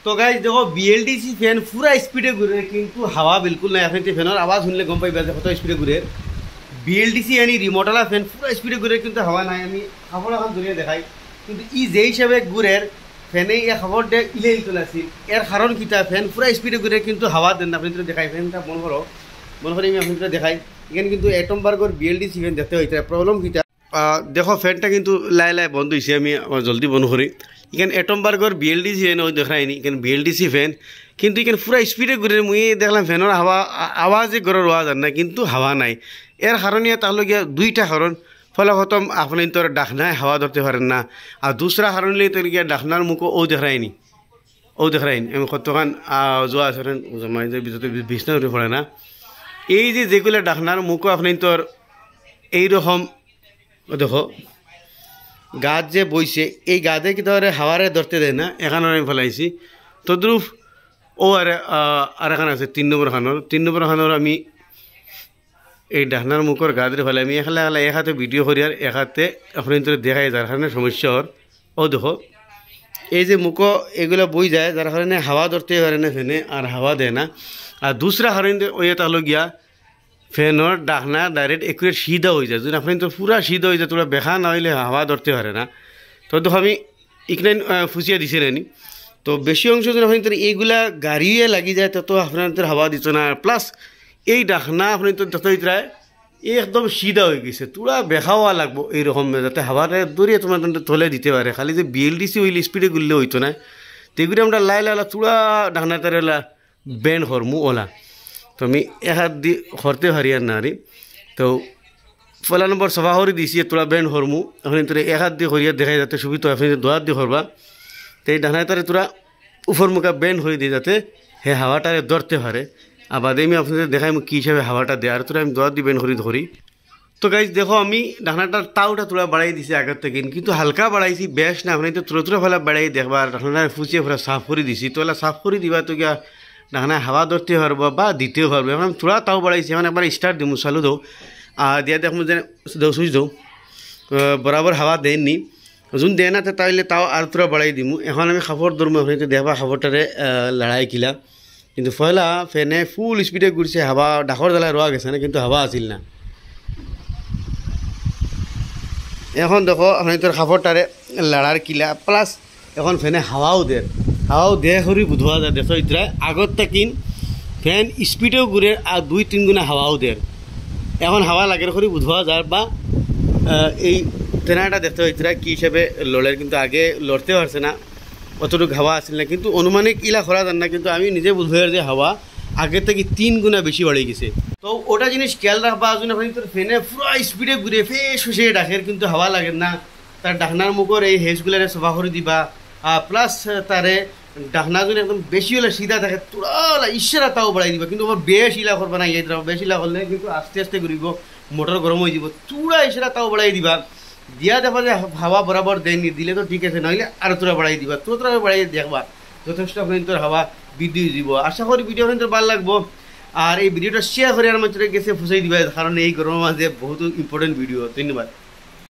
তো গাইজ দেখো BLDC fan পুরা স্পিডে ঘুরে কিন্তু হাওয়া বিলকুল নাই। আপনি ফ্যানের আওয়াজ শুনলে গম পাইবা যে কত স্পিডে ঘুরে। বিএলডিসি আনি রিমোটওয়ালা ফ্যান পুরা স্পিডে ঘুরে কিন্তু হাওয়া নাই। আমি খবর এখন ধরিয়ে দেখাই কিন্তু ই যে হিসাবে ঘুরের ফ্যানে এই খবরটা ইলেই চলাছিল এর কারণ কিতা ফ্যান পুরা স্পিডে ঘুরে কিন্তু হাওয়া দেন না। আপনি তো দেখাই ফ্যানটা মন করো মনে করি আমি আপনাদের দেখাই এখানে কিন্তু এটমবার্গর বিএলডিসি ফ্যান দেখতে হইতে প্রবলেম কিতা দেখো ফ্যানটা কিন্তু লাই লাই বন্ধ হয়েছে। আমি জলদি বন্ধ করি। এখানে এটমবার্গর বিএলডিসি ফ্যান ওই দেখায়নি এখানে বিএলডিসি ফ্যান কিন্তু এখানে পুরা স্পিডে ঘুরে মুই দেখলাম ফ্যানের হাওয়া আওয়াজে গড়ের আওয়াজ আর না কিন্তু হাওয়া নাই। এর কারণে তাহলে গিয়া দুইটা কারণ ফলে হতম আপনি তোর ডাকনায় হাওয়া ধরতে পারেন না। আর দুসরা কারণ তোর গিয়া ডাকনার মুখও ও দেখায়নি আমি কতক্ষণ যোৱা আচরণ ভিতরে বিছনা উঠে পড়ে না। এই যে যেগুলো ডাকনার মুখও আপনি তোর এইরকম দেখো গাছ যে বইছে এই গাছে কি ধরে হাওয়ারে ধরতে দেয় না। এখানে আমি ফেলাইছি তদ্রুপ ও আর এখানে আছে 3 নম্বর খানোর আমি এই ডাকনার মুখর গাছরে ফেলে আমি এখানে এক হাতে ভিডিও করি আর এক হাতে আপনি তো দেখাই যার কারণে সমস্যা হর। ও দেখো এই যে মুখো এগুলো বই যায় যার কারণে হাওয়া ধরতে পারে না ফ্যানে আর হাওয়া দেয় না। আর দুসরা কারণে ওই তাহলে গিয়া ফ্যানের ডাকনা ডাইরেক্ট একুরেট সিধা হয়ে যায়। যদি আপনি তো পুরা সিধা হয়ে যায় তোরা বেখা না হইলে হাওয়া ধরতে পারে না। তো দেখো আমি ইকনাইন ফুসিয়া দিছে নি। তো বেশি অংশ যদি আপনি তোর এইগুলা গাড়িয়ে লাগি যায় তত আপনার হাওয়া দিত না। প্লাস এই ডাকনা আপনি তো যত ইতরায় একদম সিধা হয়ে গেছে তোরা বেখাওয়া লাগবো এইরকম যাতে হাওয়াটা দৌড়িয়ে তোমার তলে দিতে পারে। খালি যে বিএলডিসি ওই স্পিডে গুললে হইতো না। তেগুলি আমরা লাই লাইলা তোরা ডাকনা তার ব্যান্ড হরমু ওলা। তো আমি এক হাত দিয়ে হরতে পারি আর না রে। তো পয়লা নম্বর সভা হরি দিছি তোরা ব্যান্ড হরমু আপনি তোরা এক হাত দিয়ে হরিয়া দেখাই যাতে সুবিধা আপনি 2 হাত দিয়ে হরবা। তো এই ডাকনা তারে তোরা উপর মুখা ব্যান্ড হয়ে দিয়ে যাতে হে হাওয়াটারে ধরতে পারে। আবার আমি আপনাদের দেখাই কী হিসাবে হাওয়াটা দেয় আর তোরা আমি 2 হাত দিয়ে ব্যান্ড হরি ধরি। তো গাইজ দেখো আমি ডাকনাটার তাওটা তোরা বাড়াই দিছি আগের থেকে কিন্তু হালকা বাড়াইছি বেশ না। আপনি তো তুলো ফেলা বাড়াই দেখবা ডাকনাটা ফুচিয়ে ফেলা সাফ করে দিছি। তো এলা সাফ করে দিবা তো গিয়া ডাকনা হাওয়া ধরতে পারবো বা দিতেও পারবো। এখন তোরা তাও বাড়াইছি এখন একবার স্টার্ট দিমু চালু দৌ আর দিয়া দেখো যে সুইচ দৌ বরাবর হাওয়া দেননি যোন দেয় না তাইলে তাও আর তোরা বাড়াই দিমু। এখন আমি খাবার ধরবো আপনি তো দেখবা খাবারটারে লড়াই কিলা কিন্তু পয়লা ফ্যানে ফুল স্পিডে ঘুরছে হাওয়া ডাকর জ্বালায় রোয়া গেছে না কিন্তু হাওয়া আসিল না। এখন দেখো আপনি তোর খাবারটারে লড়ার কিলা প্লাস এখন ফ্যানে হাওয়াও দে করি বুধোয়া যায়। দেখো ইতরা আগত তাকিন ফ্যান স্পিডেও ঘুরে আর 2-3 গুণা হাওয়াও দেয়। এখন হাওয়া লাগের করি বুধোয়া যায় বা এই ট্রেনাটা দেখতে ইতরা কী হিসাবে লড়ের কিন্তু আগে লড়তে পারছে না অতটুকু হাওয়া আসছিল না কিন্তু অনুমানিক ইলা করা যান না। কিন্তু আমি নিজে বুঝবো যে হাওয়া আগের থেকে 3 গুণা বেশি বাড়ে গেছে। তো ওটা জিনিস খেয়াল রাখবা আপনি তোর ফ্যানে পুরো স্পিডে ঘুরে ফেস হুসে ডাকের কিন্তু হাওয়া লাগে না। তার ডাকনার মুখর এই হেজগুলারে সভা করে দিবা প্লাস তারে ডাকনা যদি একদম বেশি হলে সিধা থাকে তোরা ইশারা তাও বাড়াই দিবা কিন্তু আবার বেশ ইলা করবা না। ইয়ে বেশ ইলা করলে কিন্তু আস্তে আস্তে ঘুরিব মোটর গরম হয়ে যাব। তোরা ইশারা তাও বাড়াই দিবা দিয়া দেখবা যে হাওয়া বরাবর দেয়নি দিলে তো ঠিক আছে নইলে আর তোরা বাড়াই দিবা তোরা বাড়াই দেখবা যথেষ্ট আপনি তোর হাওয়া বৃদ্ধি দিব। আশা করি ভিডিও আপনাদের ভালো লাগবো আর এই ভিডিওটা শেয়ার করে আমার গেছে ফুসাই দিবা কারণ এই গরমের মাঝে বহুত ইম্পর্টেন্ট ভিডিও। ধন্যবাদ।